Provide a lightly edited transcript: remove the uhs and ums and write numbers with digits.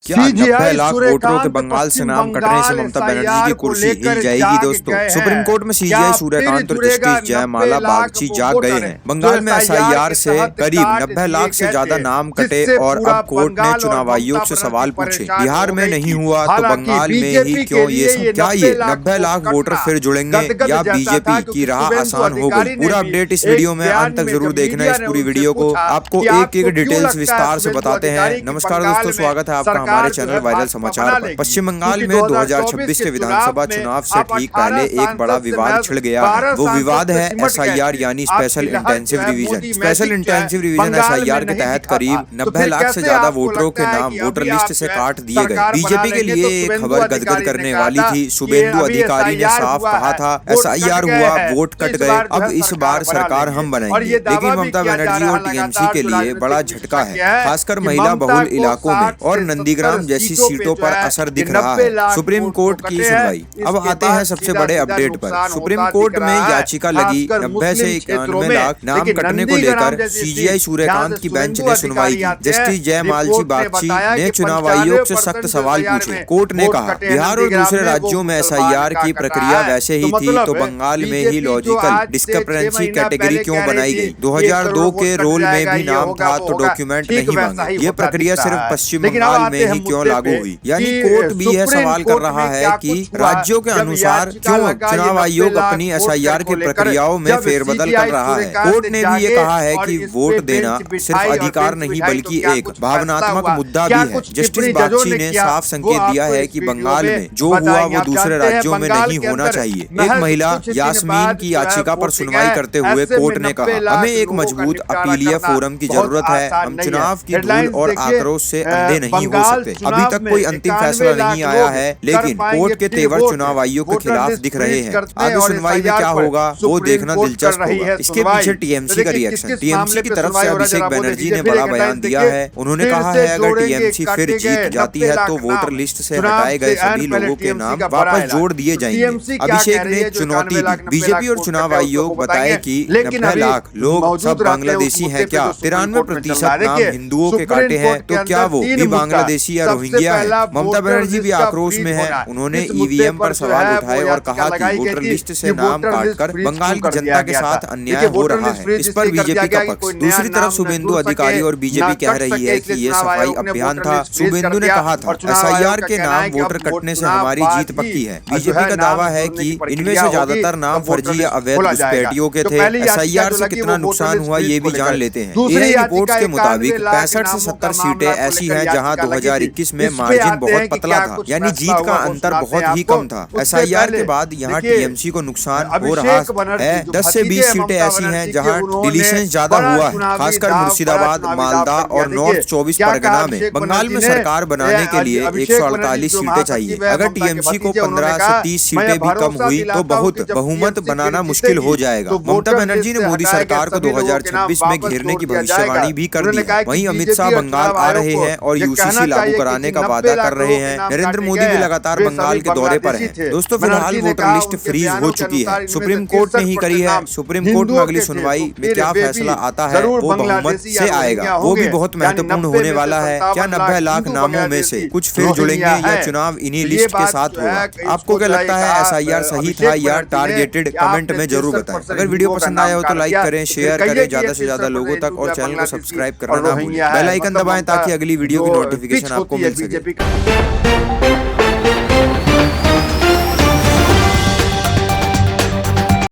क्या 90 लाख वोटरों के बंगाल से नाम कटने से ममता बनर्जी की कुर्सी हिल जाएगी? दोस्तों, सुप्रीम कोर्ट में सीजीआई सूर्यकांत और जस्टिस जयमाला बागची जाग गए हैं। बंगाल में एसआईआर से करीब 90 लाख से ज्यादा नाम कटे और अब कोर्ट ने चुनाव आयोग से सवाल पूछे। बिहार में नहीं हुआ तो बंगाल में ही क्यों ये सब? क्या ये 90 लाख वोटर फिर जुड़ेंगे या बीजेपी की राह आसान हो गई? पूरा अपडेट इस वीडियो में अंत तक जरूर देखना। इस पूरी वीडियो को आपको एक एक डिटेल्स विस्तार से बताते हैं। नमस्कार दोस्तों, स्वागत है आपका हमारे चैनल वायरल समाचार पर। पश्चिम बंगाल में 2026 के विधानसभा चुनाव से ठीक पहले एक बड़ा विवाद छिड़ गया है। वो विवाद है एसआईआर यानी special intensive revision. Special intensive revision SIR के तहत करीब 90 लाख से ज्यादा वोटरों के नाम वोटर लिस्ट से काट दिए गए। बीजेपी के लिए ये खबर गदगद करने वाली थी। शुभेंदु अधिकारी ने साफ कहा था एसआईआर हुआ, वोट कट गए, अब इस बार सरकार हम बनाएंगे। लेकिन ममता बनर्जी और टीएमसी के लिए बड़ा झटका है, खासकर महिला बहुल इलाकों में और नंदीग्राम जैसी सीटों पर असर दिख रहा है। सुप्रीम कोर्ट की सुनवाई। अब आते हैं सबसे बड़े अपडेट पर। सुप्रीम कोर्ट में याचिका लगी 90 से 91 लाख नाम कटने को लेकर सीजीआई सूर्यकांत की बेंच ने सुनवाई की। जस्टिस जयमाला बागची ने चुनाव आयोग से सख्त सवाल पूछे। कोर्ट ने कहा बिहार और दूसरे राज्यों में एसआईआर की प्रक्रिया वैसे ही थी तो बंगाल में ही लॉजिकल डिस्क्रिपेंसी कैटेगरी क्यों बनाई गई? 2002 के रोल में भी नाम था तो डॉक्यूमेंट नहीं मांगे। ये प्रक्रिया सिर्फ पश्चिम बंगाल में ही क्यों लागू हुई? यानी कोर्ट भी यह सवाल कर रहा है कि राज्यों के अनुसार क्यों चुनाव आयोग अपनी एसआईआर की प्रक्रियाओं में फेरबदल कर रहा है। कोर्ट ने भी ये कहा है कि वोट देना सिर्फ अधिकार नहीं बल्कि एक भावनात्मक मुद्दा भी है। जस्टिस बागची ने साफ संकेत दिया है कि बंगाल में जो हुआ वो दूसरे राज्यों में नहीं होना चाहिए। एक महिला यास्मीन की याचिका पर सुनवाई करते हुए कोर्ट ने कहा हमें एक मजबूत अपीलीय फोरम की जरूरत है। हम चुनाव की धूल और आक्रोश से अंधे नहीं हो सकते। अभी तक कोई अंतिम फैसला नहीं आया है, लेकिन कोर्ट के तेवर चुनाव आयोग के खिलाफ दिख रहे हैं। आगे सुनवाई में क्या होगा वो देखना दिलचस्प होगा। इसके पीछे टीएमसी का रिएक्शन। टीएमसी की तरफ से अभिषेक बनर्जी ने बड़ा बयान दिया है। उन्होंने कहा है अगर टीएमसी फिर जीत जाती है तो वोटर लिस्ट से हटाए गए सभी लोगों के नाम वापस जोड़ दिए जाएंगे। अभिषेक ने चुनौती दी बीजेपी और चुनाव आयोग बताए कि 90 लाख लोग सब बांग्लादेशी हैं क्या? 93% नाम हिंदुओं के काटे हैं तो क्या वो भी बांग्लादेशी या रोहिंग्या है? ममता बनर्जी भी आक्रोश में है। उन्होंने ईवीएम पर सवाल उठाए और कहा कि वोटर लिस्ट से नाम काटकर बंगाल की जनता के साथ अन्याय हो रहा है। इस पर बीजेपी का पक्ष। दूसरी तरफ शुभेंदु अधिकारी और बीजेपी कह रही है कि ये सफाई अभियान था। शुभेंदु ने कहा था एसआईआर के नाम वोटर कटने से हमारी जीत पक्की है। बीजेपी का दावा है कि इनमें से ज्यादातर नाम फर्जी या अवैध घुसपैठियों के थे। एसआईआर से कितना नुकसान हुआ ये भी जान लेते हैं। एआई रिपोर्ट्स के मुताबिक 65 से 70 सीटें ऐसी हैं जहां 2021 में मार्जिन बहुत पतला था, यानी जीत का अंतर बहुत ही कम था। एसआईआर के बाद यहाँ टीएमसी को नुकसान हो रहा है। 10 से 20 सीटें ऐसी हैं जहाँ डिलीशन ज्यादा हुआ है, खासकर मुर्शिदाबाद, मालदा और नॉर्थ 24 परगना में। बंगाल में सरकार बनाने के लिए 148 सीटें चाहिए। अगर टीएमसी को 15 से 30 सीटें भी कम हुई तो बहुत बहुमत बनाना मुश्किल हो जाएगा। ममता बनर्जी ने मोदी सरकार को 2026 में घेरने की भविष्यवाणी भी कर दी। वहीं अमित शाह बंगाल आ रहे हैं और यूसीसी लागू कराने का वादा कर रहे हैं। नरेंद्र मोदी भी लगातार बंगाल के दौरे पर हैं। दोस्तों, फिलहाल वोटर लिस्ट फ्रीज हो चुकी है। सुप्रीम कोर्ट ने ही करी है। सुप्रीम कोर्ट में अगली सुनवाई में क्या फैसला आता है वो बहुमत से आएगा। वो भी बहुत महत्वपूर्ण होने वाला है। क्या 90 लाख नामों में से कुछ फिर जुड़ेंगे या चुनाव इन्हीं लिस्ट के साथ होगा? आपको क्या लगता है एसआईआर सही था या टारगेटेड? कमेंट में जरूर बताएं। अगर वीडियो पसंद आया हो तो लाइक करें, शेयर करें ज्यादा से ज्यादा लोगों तक और चैनल को सब्सक्राइब करना ना भूलें। बेल आइकन दबाएं ताकि अगली वीडियो की नोटिफिकेशन आपको मिल सके।